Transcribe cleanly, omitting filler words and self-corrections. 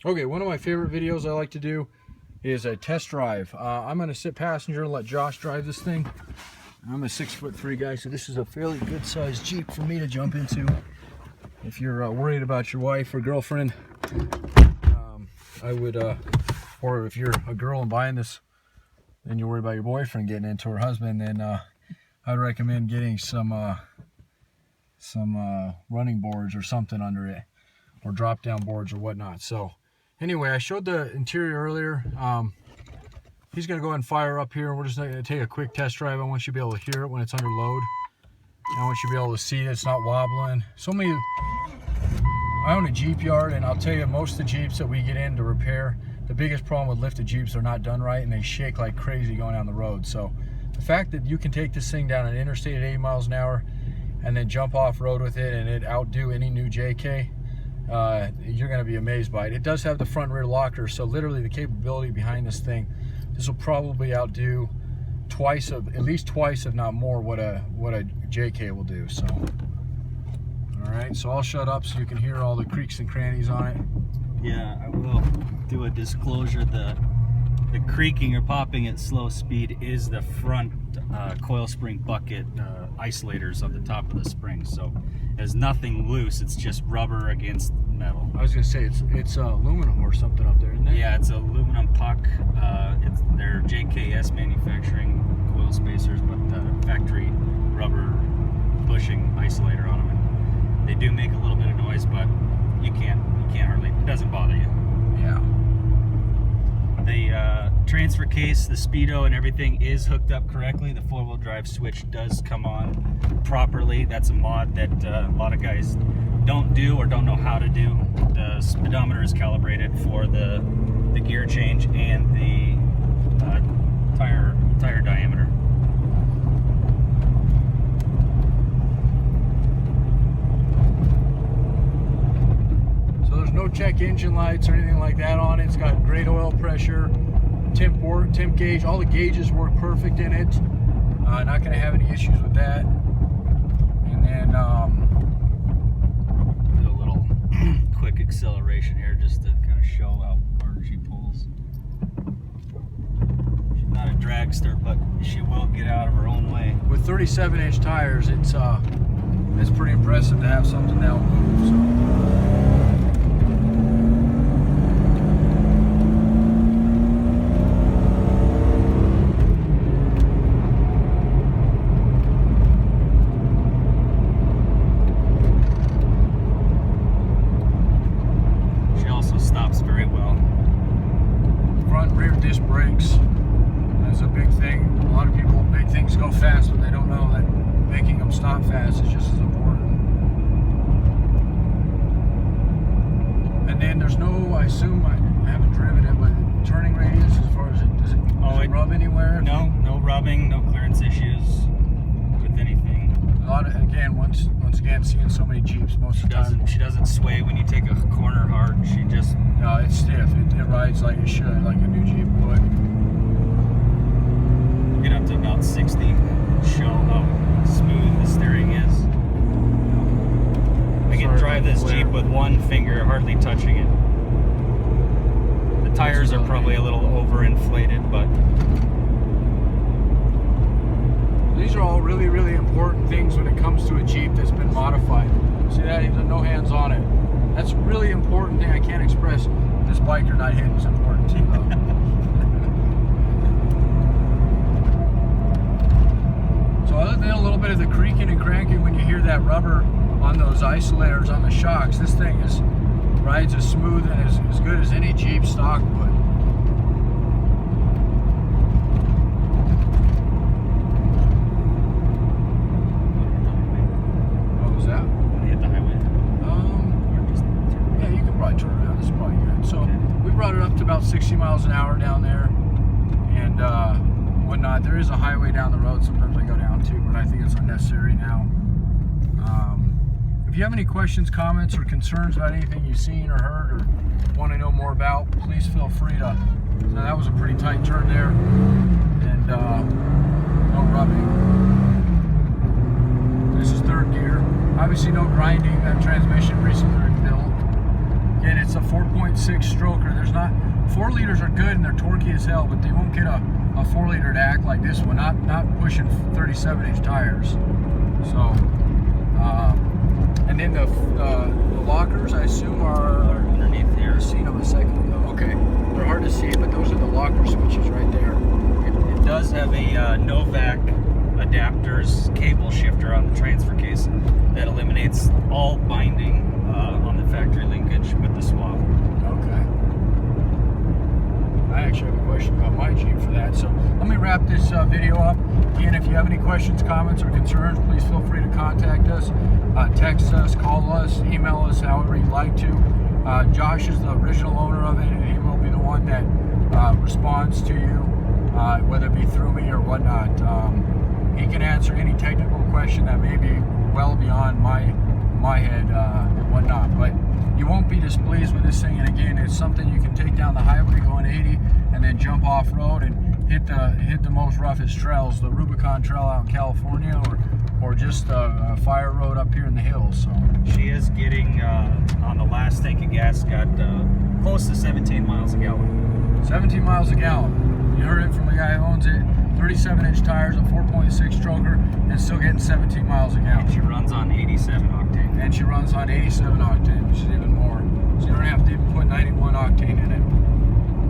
Okay, one of my favorite videos I like to do is a test drive. I'm going to sit passenger and let Josh drive this thing. I'm a 6'3" guy, so this is a fairly good sized Jeep for me to jump into. If you're worried about your wife or girlfriend, I would, or if you're a girl and buying this, and you're worried about your boyfriend getting into her husband, then I'd recommend getting some running boards or something under it, or drop down boards or whatnot. So anyway, I showed the interior earlier. He's gonna go ahead and fire up here, and we're just gonna take a quick test drive. I want you to be able to hear it when it's under load. I want you to be able to see that it's not wobbling. I own a Jeep yard, and I'll tell you, most of the Jeeps that we get in to repair, the biggest problem with lifted Jeeps, they're not done right and they shake like crazy going down the road. So the fact that you can take this thing down an interstate at 80 miles an hour and then jump off road with it and it outdo any new JK, you're going to be amazed by it. It does have the front rear locker, so literally the capability behind this thing, this will probably outdo at least twice, if not more, what a JK will do. So all right, so I'll shut up so you can hear all the creaks and crannies on it. Yeah, I will do a disclosure. The creaking or popping at slow speed is the front coil spring bucket isolators on the top of the spring. So there's nothing loose, it's just rubber against metal. I was gonna say it's aluminum or something up there, isn't it? Yeah, it's aluminum puck. They're JKS manufacturing coil spacers, but factory rubber bushing isolator on them. And they do make a little bit of noise, but you can't hardly, it doesn't bother you. Yeah. The transfer case, the speedo and everything is hooked up correctly. The 4-wheel drive switch does come on properly. That's a mod that a lot of guys don't do or don't know how to do. The speedometer is calibrated for the gear change and the tire diameter. No check engine lights or anything like that on it. It's got great oil pressure, temp gauge. All the gauges work perfect in it. Not going to have any issues with that. And then do a little quick acceleration here just to kind of show how hard she pulls. She's not a dragster, but she will get out of her own way. With 37-inch tires, it's pretty impressive to have something that'll move. So. Disc brakes is a big thing. A lot of people make things go fast, but they don't know that making them stop fast is just as important. And then there's no, I assume, I haven't driven it, but turning radius as far as does it rub anywhere? No rubbing, no clearance issues with anything. A lot of, again, once again, seeing so many Jeeps most of the time. She doesn't sway when you take a corner hard. She just... No, it's stiff. It rides like it should, like a new Jeep would. Get up to about 60. Show how smooth the steering is. I can drive this Jeep with one finger hardly touching it. The tires are probably a little overinflated, but... These are all really, really important things when it comes to a Jeep that's been modified. See that? There's no hands on it. That's a really important thing I can't express. This biker not hitting is important too, though. So other than a little bit of the creaking and cranking when you hear that rubber on those isolators on the shocks, this thing rides as smooth and as good as any Jeep stock would. What was that? Hit the highway. Yeah, you can probably turn around. This is probably good. So we brought it up to about 60 miles an hour down there, and whatnot. There is a highway down the road. Sometimes I go down to, but I think it's unnecessary now. If you have any questions, comments, or concerns about anything you've seen or heard or want to know more about, please feel free to. Now that was a pretty tight turn there, and no rubbing. This is third gear. Obviously no grinding. That transmission recently rebuilt. Again, it's a 4.6 stroker. There's not 4 liters are good and they're torquey as hell, but they won't get a 4 liter to act like this one. Not pushing 37-inch tires. So, and then the lockers, I assume, are underneath here. I've seen them a second ago. Okay, they're hard to see, but those are the locker switches right there. It does have a Novak adapters cable shifter on the transfer case that eliminates all binding on the factory linkage with the swap. Okay. I actually have a question about my Jeep for that. So let me wrap this video up. Again, if you have any questions, comments, or concerns, please feel free to contact us, text us, call us, email us, however you'd like to. Josh is the original owner of it, and he will be the one that responds to you, whether it be through me or whatnot. He can answer any technical question that may be well beyond my head and whatnot. But you won't be displeased with this thing. And again, it's something you can take down the highway going 80 and then jump off road and hit the most roughest trails, the Rubicon Trail out in California, or just a fire road up here in the hills. So she is getting on the last tank of gas, got close to 17 miles a gallon. 17 miles a gallon. You heard it from the guy who owns it. 37-inch tires, a 4.6 stroker, and still getting 17 miles a gallon. And she runs on 87 octane. And she runs on 87 octane, which is even more. So you don't have to even put 91 octane in it.